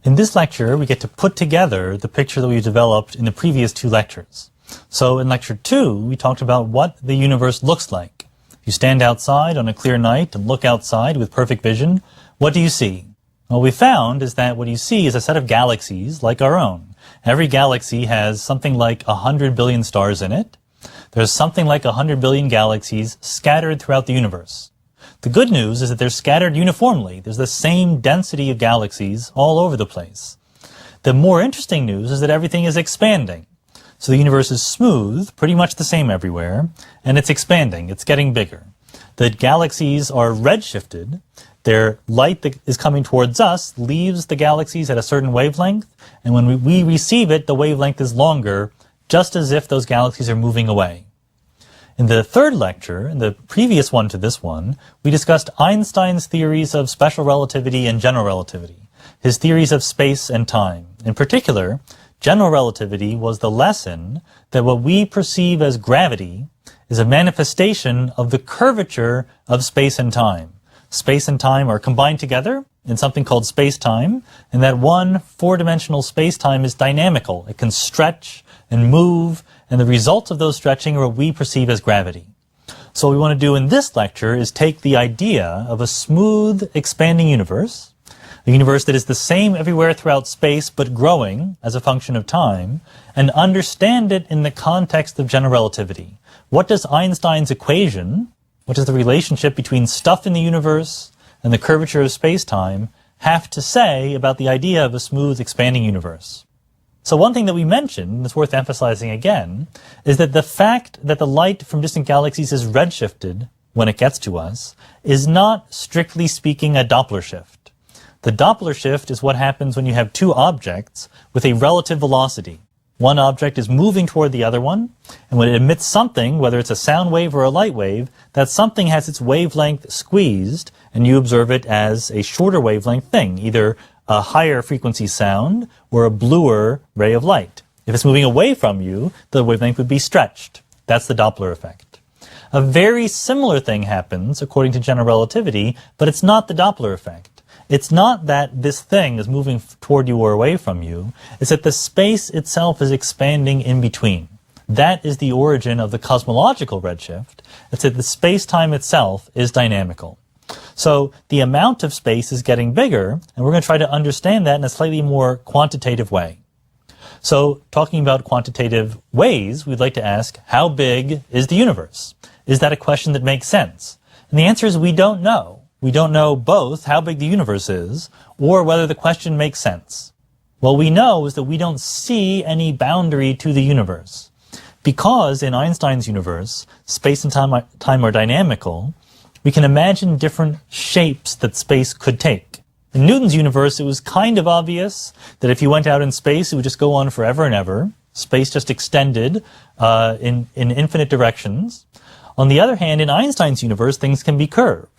In this lecture, we get to put together the picture that we developed in the previous two lectures. So in lecture 2, we talked about what the universe looks like. If you stand outside on a clear night and look outside with perfect vision, what do you see? What we found is that what you see is a set of galaxies like our own. Every galaxy has something like 100 billion stars in it. There's something like 100 billion galaxies scattered throughout the universe. The good news is that they're scattered uniformly. There's the same density of galaxies all over the place. The more interesting news is that everything is expanding. So the universe is smooth, pretty much the same everywhere, and it's expanding. It's getting bigger. The galaxies are redshifted. Their light that is coming towards us leaves the galaxies at a certain wavelength, and when we receive it, the wavelength is longer, just as if those galaxies are moving away. In the third lecture, in the previous one to this one, we discussed Einstein's theories of special relativity and general relativity, his theories of space and time. In particular, general relativity was the lesson that what we perceive as gravity is a manifestation of the curvature of space and time. Space and time are combined together in something called space-time, and that one four-dimensional space-time is dynamical. It can stretch and move, and the results of those stretching are what we perceive as gravity. So what we want to do in this lecture is take the idea of a smooth, expanding universe, a universe that is the same everywhere throughout space but growing as a function of time, and understand it in the context of general relativity. What does Einstein's equation, what does the relationship between stuff in the universe and the curvature of space-time have to say about the idea of a smooth, expanding universe? So one thing that we mentioned, and it's worth emphasizing again, is that the fact that the light from distant galaxies is redshifted when it gets to us is not, strictly speaking, a Doppler shift. The Doppler shift is what happens when you have two objects with a relative velocity. One object is moving toward the other one, and when it emits something, whether it's a sound wave or a light wave, that something has its wavelength squeezed, and you observe it as a shorter wavelength thing, either a higher frequency sound or a bluer ray of light. If it's moving away from you, the wavelength would be stretched. That's the Doppler effect. A very similar thing happens according to general relativity, but it's not the Doppler effect. It's not that this thing is moving toward you or away from you. It's that the space itself is expanding in between. That is the origin of the cosmological redshift. It's that the space-time itself is dynamical. So the amount of space is getting bigger, and we're going to try to understand that in a slightly more quantitative way. So talking about quantitative ways, we'd like to ask, how big is the universe? Is that a question that makes sense? And the answer is we don't know. We don't know both how big the universe is or whether the question makes sense. What we know is that we don't see any boundary to the universe. Because in Einstein's universe, space and time are dynamical, we can imagine different shapes that space could take. In Newton's universe, it was kind of obvious that if you went out in space, it would just go on forever and ever. Space just extended in infinite directions. On the other hand, in Einstein's universe, things can be curved.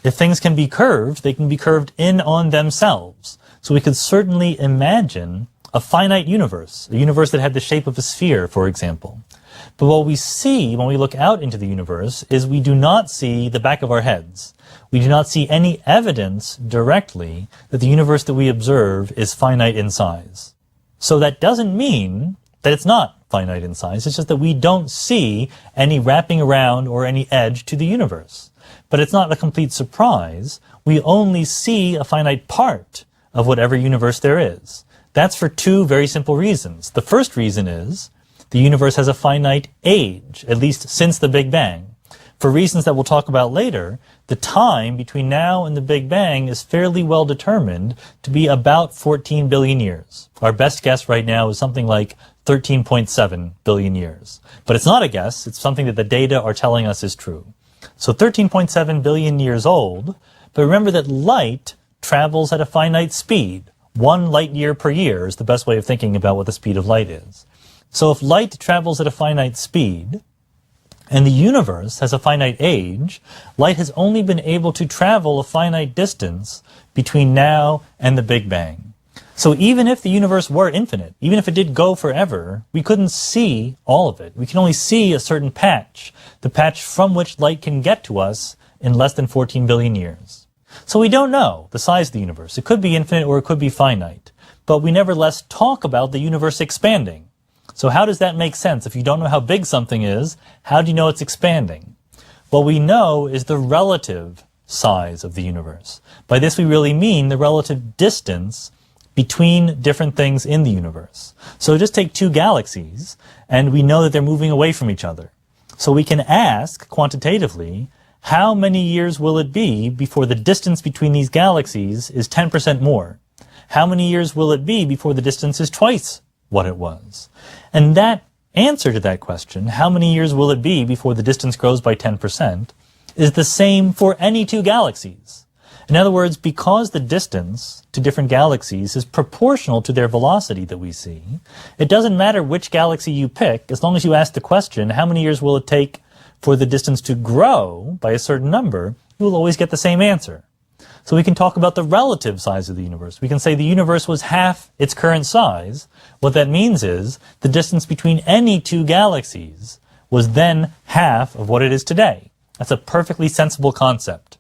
If things can be curved, they can be curved in on themselves. So we could certainly imagine a finite universe, a universe that had the shape of a sphere, for example. But what we see when we look out into the universe is we do not see the back of our heads. We do not see any evidence directly that the universe that we observe is finite in size. So that doesn't mean that it's not finite in size. It's just that we don't see any wrapping around or any edge to the universe. But it's not a complete surprise. We only see a finite part of whatever universe there is. That's for two very simple reasons. The first reason is the universe has a finite age, at least since the Big Bang. For reasons that we'll talk about later, the time between now and the Big Bang is fairly well determined to be about 14 billion years. Our best guess right now is something like 13.7 billion years. But it's not a guess, it's something that the data are telling us is true. So 13.7 billion years old, but remember that light travels at a finite speed. 1 light year per year is the best way of thinking about what the speed of light is. So if light travels at a finite speed, and the universe has a finite age, light has only been able to travel a finite distance between now and the Big Bang. So even if the universe were infinite, even if it did go forever, we couldn't see all of it. We can only see a certain patch, the patch from which light can get to us in less than 14 billion years. So we don't know the size of the universe. It could be infinite or it could be finite. But we nevertheless talk about the universe expanding. So how does that make sense? If you don't know how big something is, how do you know it's expanding? What we know is the relative size of the universe. By this we really mean the relative distance between different things in the universe. So just take two galaxies, and we know that they're moving away from each other. So we can ask quantitatively, how many years will it be before the distance between these galaxies is 10% more? How many years will it be before the distance is twice what it was? And that answer to that question, how many years will it be before the distance grows by 10%, is the same for any two galaxies. In other words, because the distance to different galaxies is proportional to their velocity that we see, it doesn't matter which galaxy you pick, as long as you ask the question, how many years will it take for the distance to grow by a certain number, you will always get the same answer. So we can talk about the relative size of the universe. We can say the universe was half its current size. What that means is the distance between any two galaxies was then half of what it is today. That's a perfectly sensible concept.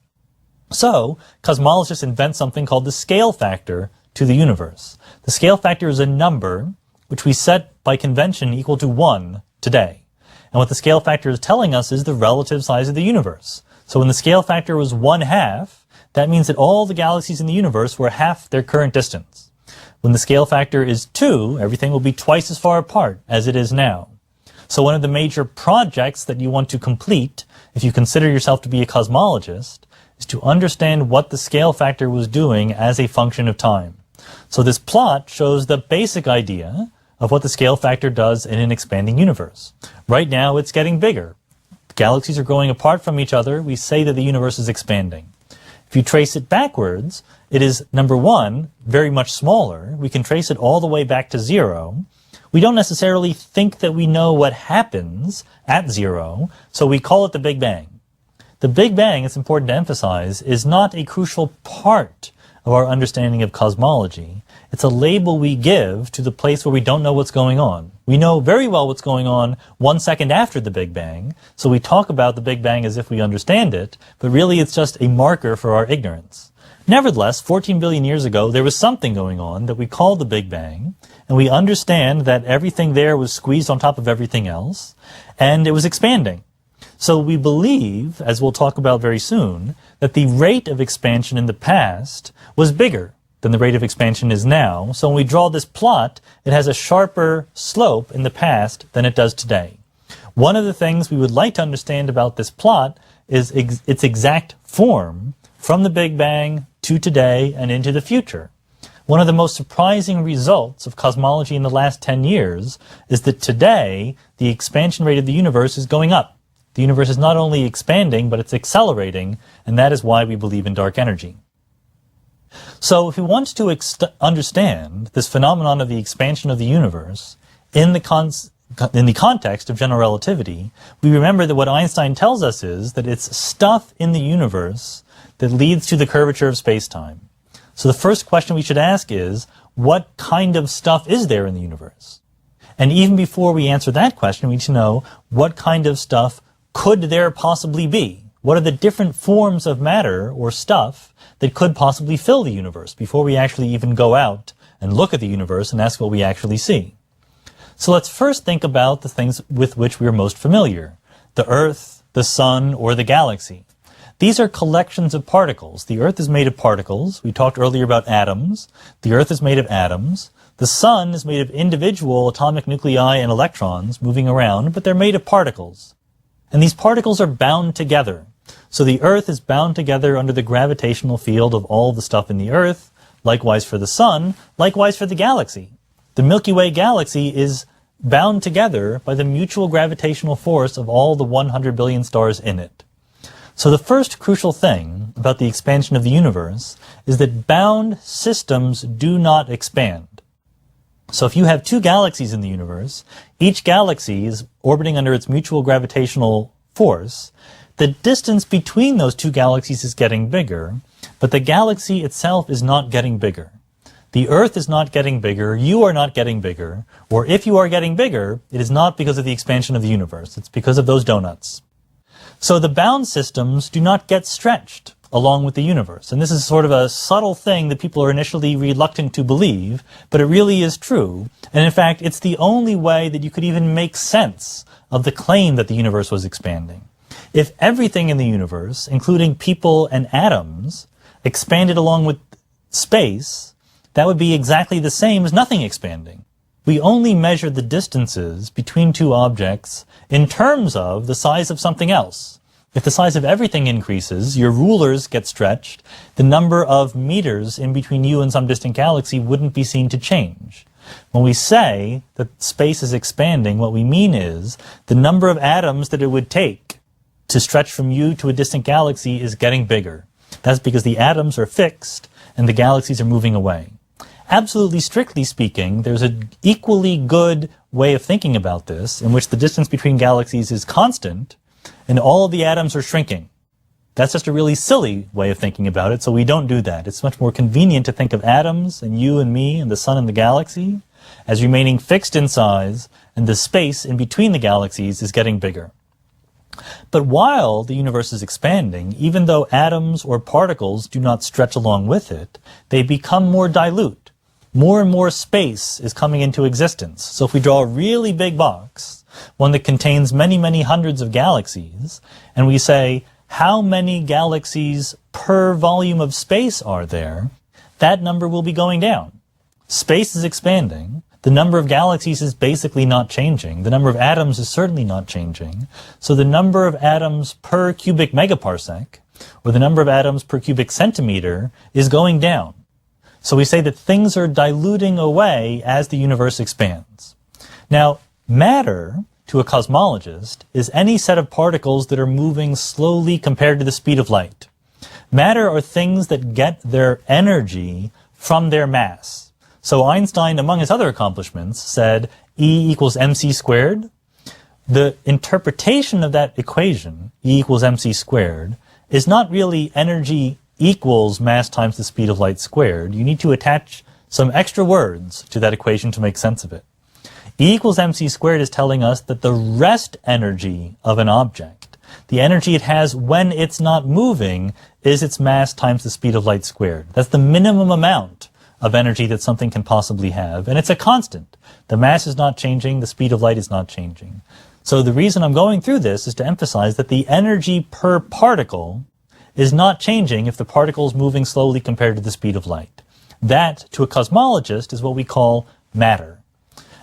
So, cosmologists invent something called the scale factor to the universe. The scale factor is a number which we set by convention equal to 1 today. And what the scale factor is telling us is the relative size of the universe. So when the scale factor was 1/2, that means that all the galaxies in the universe were half their current distance. When the scale factor is 2, everything will be twice as far apart as it is now. So one of the major projects that you want to complete, if you consider yourself to be a cosmologist, is to understand what the scale factor was doing as a function of time. So this plot shows the basic idea of what the scale factor does in an expanding universe. Right now, it's getting bigger. Galaxies are growing apart from each other. We say that the universe is expanding. If you trace it backwards, it is, number one, very much smaller. We can trace it all the way back to 0. We don't necessarily think that we know what happens at 0, so we call it the Big Bang. The Big Bang, it's important to emphasize, is not a crucial part of our understanding of cosmology. It's a label we give to the place where we don't know what's going on. We know very well what's going on 1 second after the Big Bang, so we talk about the Big Bang as if we understand it, but really it's just a marker for our ignorance. Nevertheless, 14 billion years ago, there was something going on that we call the Big Bang, and we understand that everything there was squeezed on top of everything else, and it was expanding. So we believe, as we'll talk about very soon, that the rate of expansion in the past was bigger than the rate of expansion is now. So when we draw this plot, it has a sharper slope in the past than it does today. One of the things we would like to understand about this plot is its exact form from the Big Bang to today and into the future. One of the most surprising results of cosmology in the last 10 years is that today the expansion rate of the universe is going up. The universe is not only expanding, but it's accelerating, and that is why we believe in dark energy. So if we want to understand this phenomenon of the expansion of the universe in the context of general relativity, we remember that what Einstein tells us is that it's stuff in the universe that leads to the curvature of space-time. So the first question we should ask is, what kind of stuff is there in the universe? And even before we answer that question, we need to know what kind of stuff could there possibly be? What are the different forms of matter or stuff that could possibly fill the universe before we actually even go out and look at the universe and ask what we actually see? So let's first think about the things with which we are most familiar. The Earth, the Sun, or the galaxy. These are collections of particles. The Earth is made of particles. We talked earlier about atoms. The Earth is made of atoms. The Sun is made of individual atomic nuclei and electrons moving around, but they're made of particles. And these particles are bound together. So the Earth is bound together under the gravitational field of all the stuff in the Earth, likewise for the Sun, likewise for the galaxy. The Milky Way galaxy is bound together by the mutual gravitational force of all the 100 billion stars in it. So the first crucial thing about the expansion of the universe is that bound systems do not expand. So if you have two galaxies in the universe, each galaxy is orbiting under its mutual gravitational force, the distance between those two galaxies is getting bigger, but the galaxy itself is not getting bigger. The Earth is not getting bigger, you are not getting bigger, or if you are getting bigger, it is not because of the expansion of the universe, it's because of those donuts. So the bound systems do not get stretched along with the universe. And this is sort of a subtle thing that people are initially reluctant to believe, but it really is true. And in fact, it's the only way that you could even make sense of the claim that the universe was expanding. If everything in the universe, including people and atoms, expanded along with space, that would be exactly the same as nothing expanding. We only measure the distances between two objects in terms of the size of something else. If the size of everything increases, your rulers get stretched, the number of meters in between you and some distant galaxy wouldn't be seen to change. When we say that space is expanding, what we mean is the number of atoms that it would take to stretch from you to a distant galaxy is getting bigger. That's because the atoms are fixed and the galaxies are moving away. Absolutely strictly speaking, there's an equally good way of thinking about this in which the distance between galaxies is constant and all the atoms are shrinking. That's just a really silly way of thinking about it, so we don't do that. It's much more convenient to think of atoms and you and me and the sun and the galaxy as remaining fixed in size, and the space in between the galaxies is getting bigger. But while the universe is expanding, even though atoms or particles do not stretch along with it, they become more dilute. More and more space is coming into existence. So if we draw a really big box, one that contains many, many hundreds of galaxies, and we say, how many galaxies per volume of space are there? That number will be going down. Space is expanding. The number of galaxies is basically not changing. The number of atoms is certainly not changing. So the number of atoms per cubic megaparsec, or the number of atoms per cubic centimeter, is going down. So we say that things are diluting away as the universe expands. Now, matter, to a cosmologist, is any set of particles that are moving slowly compared to the speed of light. Matter are things that get their energy from their mass. So Einstein, among his other accomplishments, said E equals mc squared. The interpretation of that equation, E equals mc squared, is not really energy equals mass times the speed of light squared. You need to attach some extra words to that equation to make sense of it. E equals mc squared is telling us that the rest energy of an object, the energy it has when it's not moving, is its mass times the speed of light squared. That's the minimum amount of energy that something can possibly have, and it's a constant. The mass is not changing, the speed of light is not changing. So the reason I'm going through this is to emphasize that the energy per particle is not changing if the particle is moving slowly compared to the speed of light. That, to a cosmologist, is what we call matter.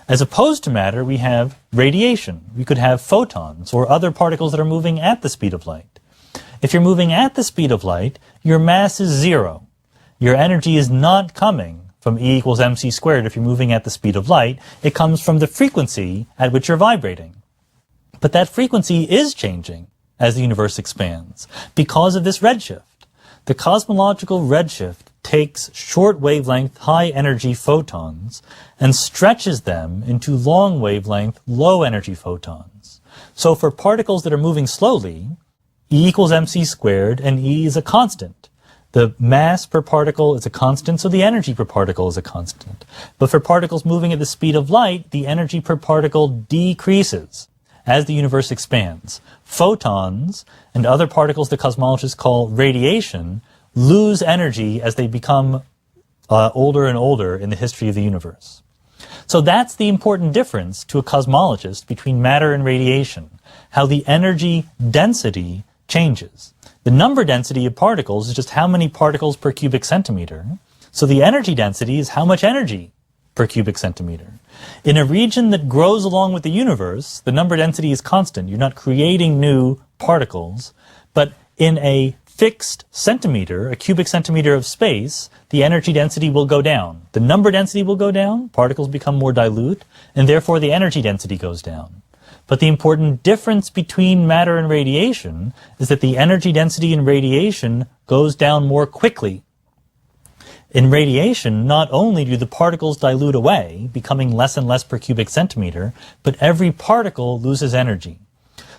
As opposed to matter, we have radiation. We could have photons or other particles that are moving at the speed of light. If you're moving at the speed of light, your mass is zero. Your energy is not coming from E equals mc squared if you're moving at the speed of light. It comes from the frequency at which you're vibrating. But that frequency is changing as the universe expands because of this redshift. The cosmological redshift takes short wavelength, high energy photons and stretches them into long wavelength, low energy photons. So for particles that are moving slowly, E equals mc squared, and E is a constant. The mass per particle is a constant, so the energy per particle is a constant. But for particles moving at the speed of light, the energy per particle decreases as the universe expands. Photons and other particles that cosmologists call radiation lose energy as they become older and older in the history of the universe. So that's the important difference to a cosmologist between matter and radiation, how the energy density changes. The number density of particles is just how many particles per cubic centimeter. So the energy density is how much energy per cubic centimeter. In a region that grows along with the universe, the number density is constant. You're not creating new particles. But in a fixed centimeter, a cubic centimeter of space, the energy density will go down. The number density will go down, particles become more dilute, and therefore the energy density goes down. But the important difference between matter and radiation is that the energy density in radiation goes down more quickly. In radiation, not only do the particles dilute away, becoming less and less per cubic centimeter, but every particle loses energy.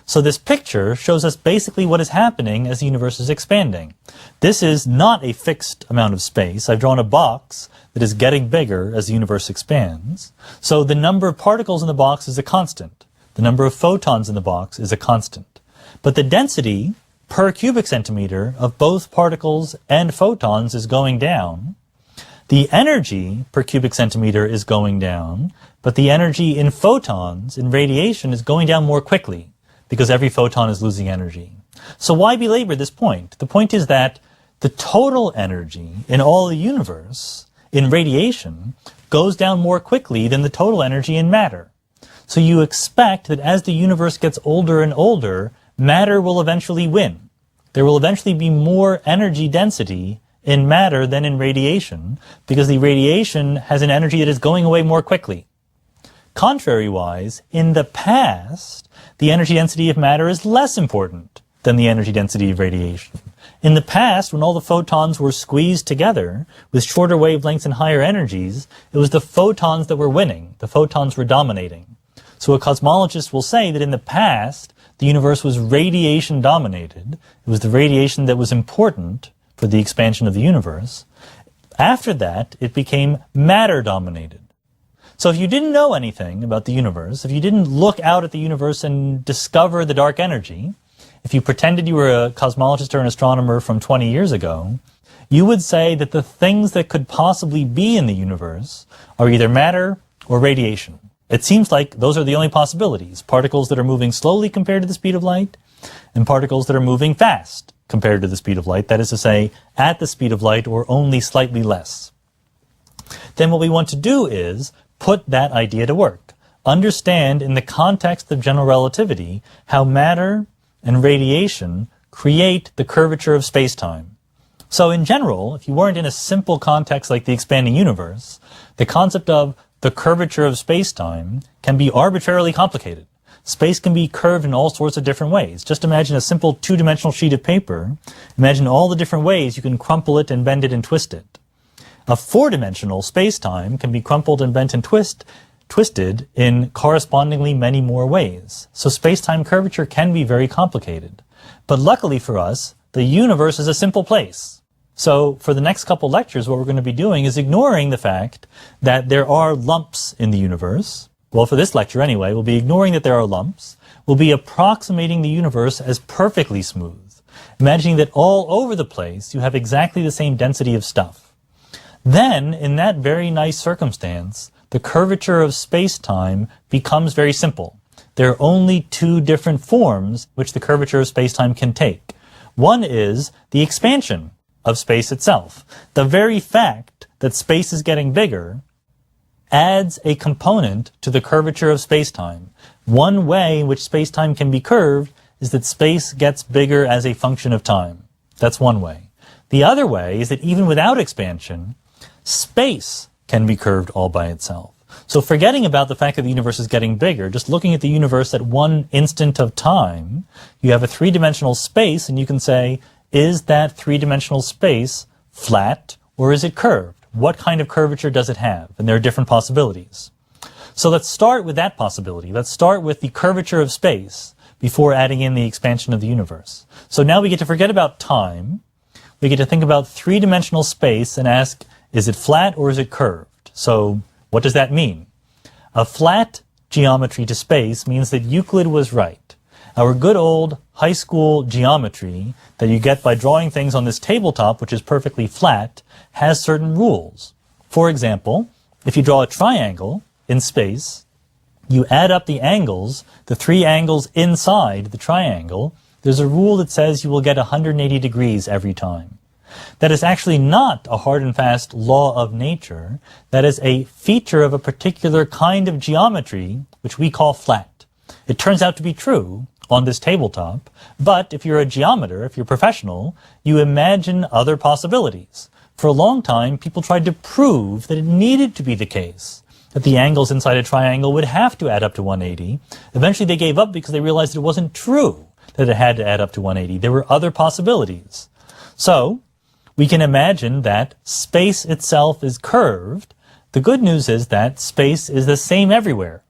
So this picture shows us basically what is happening as the universe is expanding. This is not a fixed amount of space. I've drawn a box that is getting bigger as the universe expands. So the number of particles in the box is a constant. The number of photons in the box is a constant. But the density per cubic centimeter of both particles and photons is going down, the energy per cubic centimeter is going down, but the energy in photons, in radiation, is going down more quickly because every photon is losing energy. So why belabor this point? The point is that the total energy in all the universe, in radiation, goes down more quickly than the total energy in matter. So you expect that as the universe gets older and older, matter will eventually win. There will eventually be more energy density in matter than in radiation, because the radiation has an energy that is going away more quickly. Contrary-wise, in the past, the energy density of matter is less important than the energy density of radiation. In the past, when all the photons were squeezed together with shorter wavelengths and higher energies, it was the photons that were winning. The photons were dominating. So a cosmologist will say that in the past, the universe was radiation dominated. It was the radiation that was important for the expansion of the universe. After that, it became matter dominated. So if you didn't know anything about the universe, if you didn't look out at the universe and discover the dark energy, if you pretended you were a cosmologist or an astronomer from 20 years ago, you would say that the things that could possibly be in the universe are either matter or radiation. It seems like those are the only possibilities. Particles that are moving slowly compared to the speed of light, and particles that are moving fast compared to the speed of light, that is to say, at the speed of light or only slightly less. Then what we want to do is put that idea to work. Understand in the context of general relativity how matter and radiation create the curvature of space-time. So in general, if you weren't in a simple context like the expanding universe, the concept of the curvature of space-time can be arbitrarily complicated. Space can be curved in all sorts of different ways. Just imagine a simple two-dimensional sheet of paper. Imagine all the different ways you can crumple it and bend it and twist it. A four-dimensional space-time can be crumpled and bent and twisted in correspondingly many more ways. So space-time curvature can be very complicated. But luckily for us, the universe is a simple place. So for the next couple lectures, what we're going to be doing is ignoring the fact that there are lumps in the universe. Well, for this lecture anyway, we'll be ignoring that there are lumps. We'll be approximating the universe as perfectly smooth, imagining that all over the place you have exactly the same density of stuff. Then, in that very nice circumstance, the curvature of space-time becomes very simple. There are only two different forms which the curvature of space-time can take. One is the expansion of space itself. The very fact that space is getting bigger adds a component to the curvature of space-time. One way in which space-time can be curved is that space gets bigger as a function of time. That's one way. The other way is that even without expansion, space can be curved all by itself. So forgetting about the fact that the universe is getting bigger, just looking at the universe at one instant of time, you have a three-dimensional space, and you can say, is that three-dimensional space flat or is it curved? What kind of curvature does it have? And there are different possibilities. So let's start with that possibility. Let's start with the curvature of space before adding in the expansion of the universe. So now we get to forget about time. We get to think about three-dimensional space and ask, is it flat or is it curved? So what does that mean? A flat geometry to space means that Euclid was right. Our good old high school geometry that you get by drawing things on this tabletop, which is perfectly flat, has certain rules. For example, if you draw a triangle in space, you add up the angles, the three angles inside the triangle, there's a rule that says you will get 180 degrees every time. That is actually not a hard and fast law of nature. That is a feature of a particular kind of geometry, which we call flat. It turns out to be true on this tabletop, but if you're a geometer, if you're professional, you imagine other possibilities. For a long time, people tried to prove that it needed to be the case, that the angles inside a triangle would have to add up to 180. Eventually they gave up because they realized it wasn't true that it had to add up to 180. There were other possibilities. So, we can imagine that space itself is curved. The good news is that space is the same everywhere.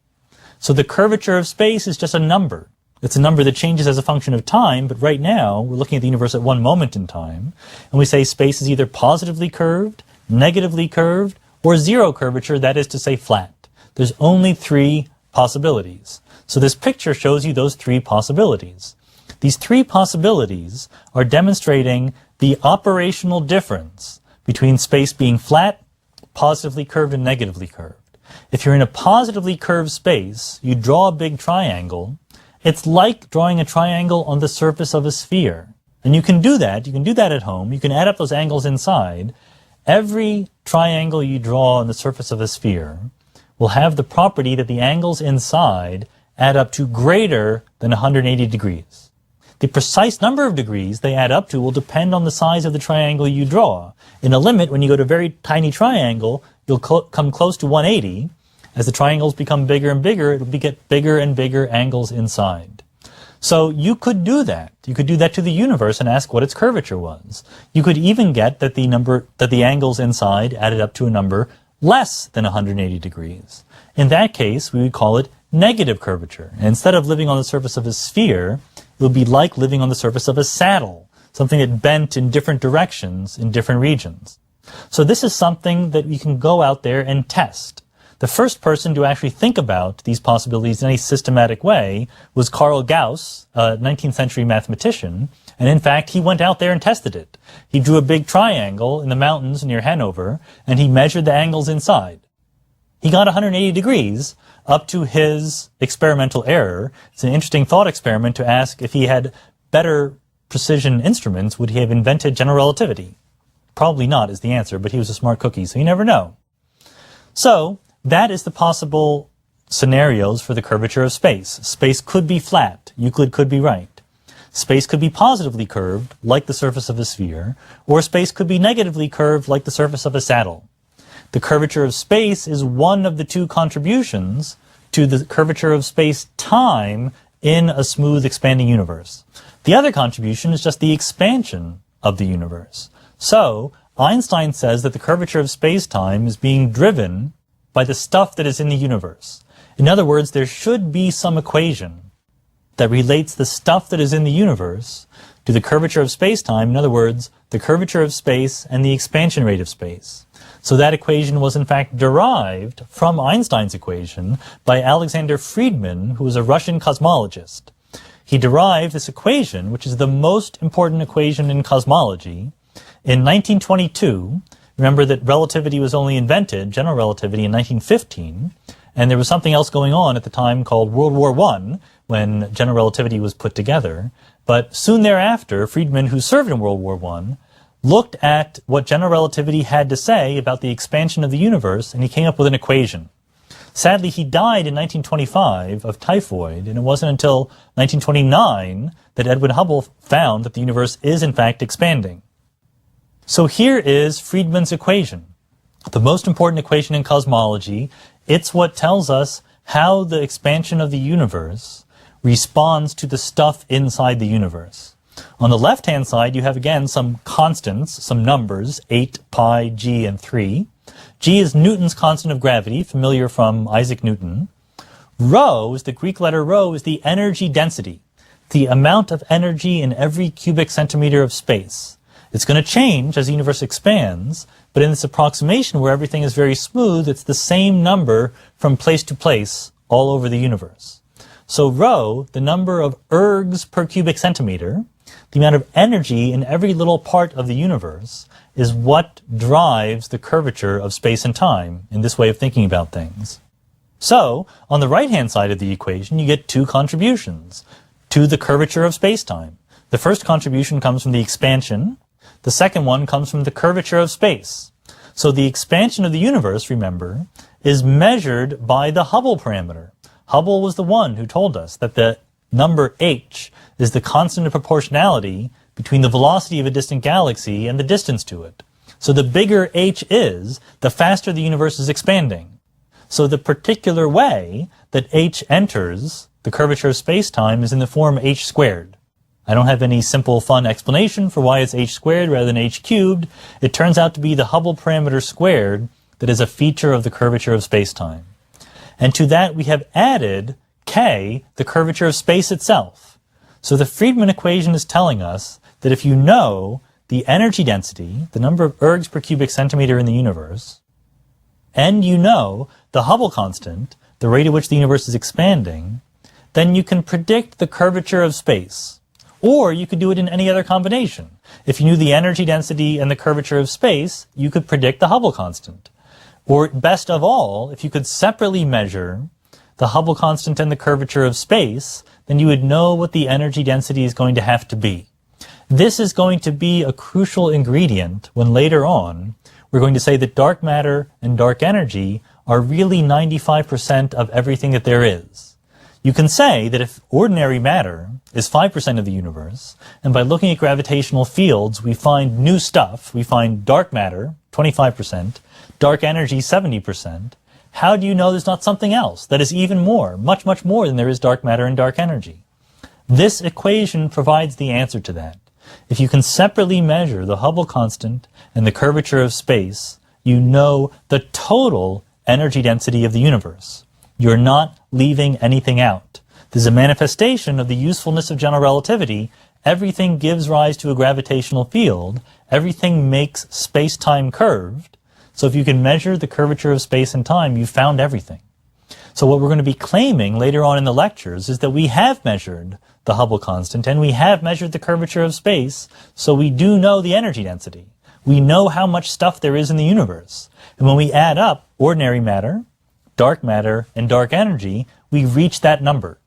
So the curvature of space is just a number. It's a number that changes as a function of time, but right now we're looking at the universe at one moment in time, and we say space is either positively curved, negatively curved, or zero curvature, that is to say flat. There's only three possibilities. So this picture shows you those three possibilities. These three possibilities are demonstrating the operational difference between space being flat, positively curved, and negatively curved. If you're in a positively curved space, you draw a big triangle. It's like drawing a triangle on the surface of a sphere. And you can do that. You can do that at home. You can add up those angles inside. Every triangle you draw on the surface of a sphere will have the property that the angles inside add up to greater than 180 degrees. The precise number of degrees they add up to will depend on the size of the triangle you draw. In a limit, when you go to a very tiny triangle, you'll come close to 180. As the triangles become bigger and bigger, it'll get bigger and bigger angles inside. So you could do that. You could do that to the universe and ask what its curvature was. You could even get that the angles inside added up to a number less than 180 degrees. In that case, we would call it negative curvature. And instead of living on the surface of a sphere, it would be like living on the surface of a saddle, something that bent in different directions in different regions. So this is something that we can go out there and test. The first person to actually think about these possibilities in a systematic way was Carl Gauss, a 19th century mathematician, and in fact he went out there and tested it. He drew a big triangle in the mountains near Hanover, and he measured the angles inside. He got 180 degrees up to his experimental error. It's an interesting thought experiment to ask if he had better precision instruments, would he have invented general relativity? Probably not is the answer, but he was a smart cookie, so you never know. So, that is the possible scenarios for the curvature of space. Space could be flat. Euclid could be right. Space could be positively curved, like the surface of a sphere, or space could be negatively curved, like the surface of a saddle. The curvature of space is one of the two contributions to the curvature of space-time in a smooth expanding universe. The other contribution is just the expansion of the universe. So, Einstein says that the curvature of space-time is being driven by the stuff that is in the universe. In other words, there should be some equation that relates the stuff that is in the universe to the curvature of space-time. In other words, the curvature of space and the expansion rate of space. So that equation was in fact derived from Einstein's equation by Alexander Friedmann, who was a Russian cosmologist. He derived this equation, which is the most important equation in cosmology, in 1922. Remember that relativity was only invented, general relativity, in 1915, and there was something else going on at the time called World War I, when general relativity was put together. But soon thereafter, Friedmann, who served in World War I, looked at what general relativity had to say about the expansion of the universe, and he came up with an equation. Sadly, he died in 1925 of typhoid, and it wasn't until 1929 that Edwin Hubble found that the universe is in fact expanding. So here is Friedmann's equation, the most important equation in cosmology. It's what tells us how the expansion of the universe responds to the stuff inside the universe. On the left-hand side, you have again some constants, some numbers, 8, pi, g, and 3. G is Newton's constant of gravity, familiar from Isaac Newton. Rho is the Greek letter rho, is the energy density, the amount of energy in every cubic centimeter of space. It's going to change as the universe expands, but in this approximation where everything is very smooth, it's the same number from place to place all over the universe. So rho, the number of ergs per cubic centimeter, the amount of energy in every little part of the universe, is what drives the curvature of space and time in this way of thinking about things. So, on the right-hand side of the equation, you get two contributions to the curvature of space-time. The first contribution comes from the expansion. The second one comes from the curvature of space. So the expansion of the universe, remember, is measured by the Hubble parameter. Hubble was the one who told us that the number h is the constant of proportionality between the velocity of a distant galaxy and the distance to it. So the bigger h is, the faster the universe is expanding. So the particular way that h enters the curvature of space-time is in the form h squared. I don't have any simple, fun explanation for why it's h squared rather than h cubed. It turns out to be the Hubble parameter squared that is a feature of the curvature of space-time. And to that we have added k, the curvature of space itself. So the Friedmann equation is telling us that if you know the energy density, the number of ergs per cubic centimeter in the universe, and you know the Hubble constant, the rate at which the universe is expanding, then you can predict the curvature of space. Or you could do it in any other combination. If you knew the energy density and the curvature of space, you could predict the Hubble constant. Or best of all, if you could separately measure the Hubble constant and the curvature of space, then you would know what the energy density is going to have to be. This is going to be a crucial ingredient when later on we're going to say that dark matter and dark energy are really 95% of everything that there is. You can say that if ordinary matter is 5% of the universe, and by looking at gravitational fields we find new stuff, we find dark matter, 25%, dark energy, 70%, how do you know there's not something else that is even more, much, much more than there is dark matter and dark energy? This equation provides the answer to that. If you can separately measure the Hubble constant and the curvature of space, you know the total energy density of the universe. You're not leaving anything out. This is a manifestation of the usefulness of general relativity. Everything gives rise to a gravitational field. Everything makes space-time curved. So if you can measure the curvature of space and time, you've found everything. So what we're going to be claiming later on in the lectures is that we have measured the Hubble constant and we have measured the curvature of space, so we do know the energy density. We know how much stuff there is in the universe. And when we add up ordinary matter, and dark energy, we reach that number.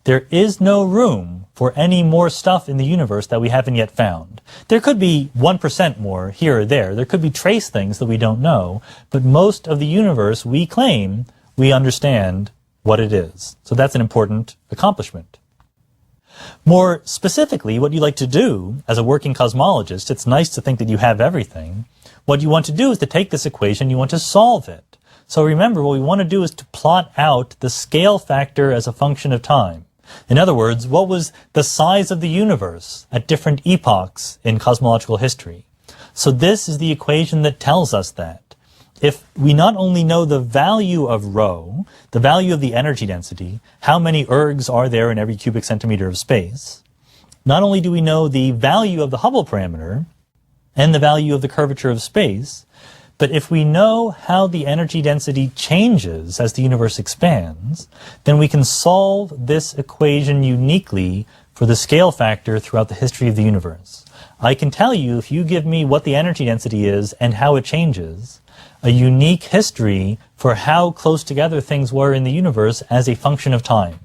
There is no room for any more stuff in the universe that we haven't yet found. There could be 1% more here or there. There could be trace things that we don't know, but most of the universe, we claim, we understand what it is. So that's an important accomplishment. More specifically, what you like to do as a working cosmologist, it's nice to think that you have everything. What you want to do is to take this equation, you want to solve it. So remember, what we want to do is to plot out the scale factor as a function of time. In other words, what was the size of the universe at different epochs in cosmological history? So this is the equation that tells us that. If we not only know the value of rho, the value of the energy density, how many ergs are there in every cubic centimeter of space, not only do we know the value of the Hubble parameter and the value of the curvature of space, but if we know how the energy density changes as the universe expands, then we can solve this equation uniquely for the scale factor throughout the history of the universe. I can tell you, if you give me what the energy density is and how it changes, a unique history for how close together things were in the universe as a function of time.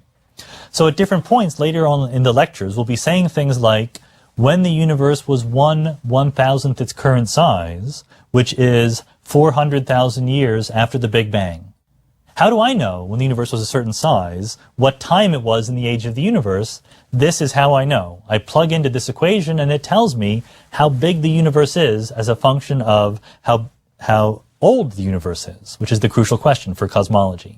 So at different points later on in the lectures, we'll be saying things like, when the universe was 1/1000th its current size, which is 400,000 years after the Big Bang. How do I know when the universe was a certain size, what time it was in the age of the universe? This is how I know. I plug into this equation and it tells me how big the universe is as a function of how old the universe is, which is the crucial question for cosmology.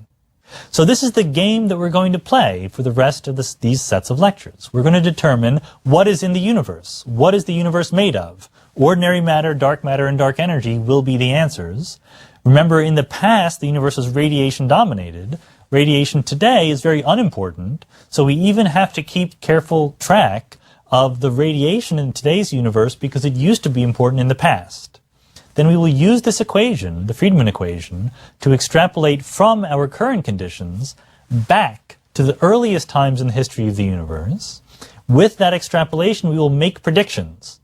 So this is the game that we're going to play for the rest of these sets of lectures. We're going to determine what is in the universe. What is the universe made of? Ordinary matter, and dark energy will be the answers. Remember, in the past, the universe was radiation dominated. Radiation today is very unimportant, so we even have to keep careful track of the radiation in today's universe because it used to be important in the past. Then we will use this equation, the Friedmann equation, to extrapolate from our current conditions back to the earliest times in the history of the universe. With that extrapolation, we will make predictions.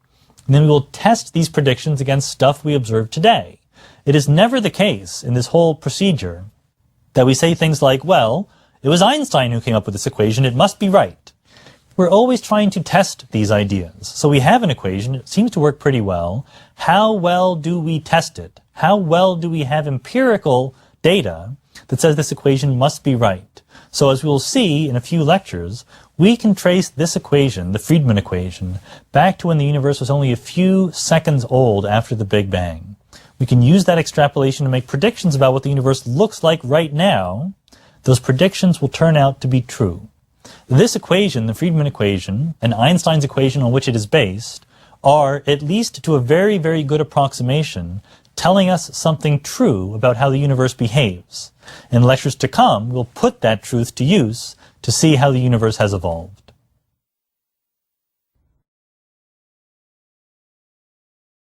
And then we will test these predictions against stuff we observe today. It is never the case in this whole procedure that we say things like, well, it was Einstein who came up with this equation, it must be right. We're always trying to test these ideas. So we have an equation, it seems to work pretty well. How well do we test it? How well do we have empirical data that says this equation must be right? So as we will see in a few lectures, we can trace this equation, the Friedmann equation, back to when the universe was only a few seconds old after the Big Bang. We can use that extrapolation to make predictions about what the universe looks like right now. Those predictions will turn out to be true. This equation, the Friedmann equation, and Einstein's equation on which it is based, are, at least to a very, very good approximation, telling us something true about how the universe behaves. In lectures to come, we'll put that truth to use to see how the universe has evolved.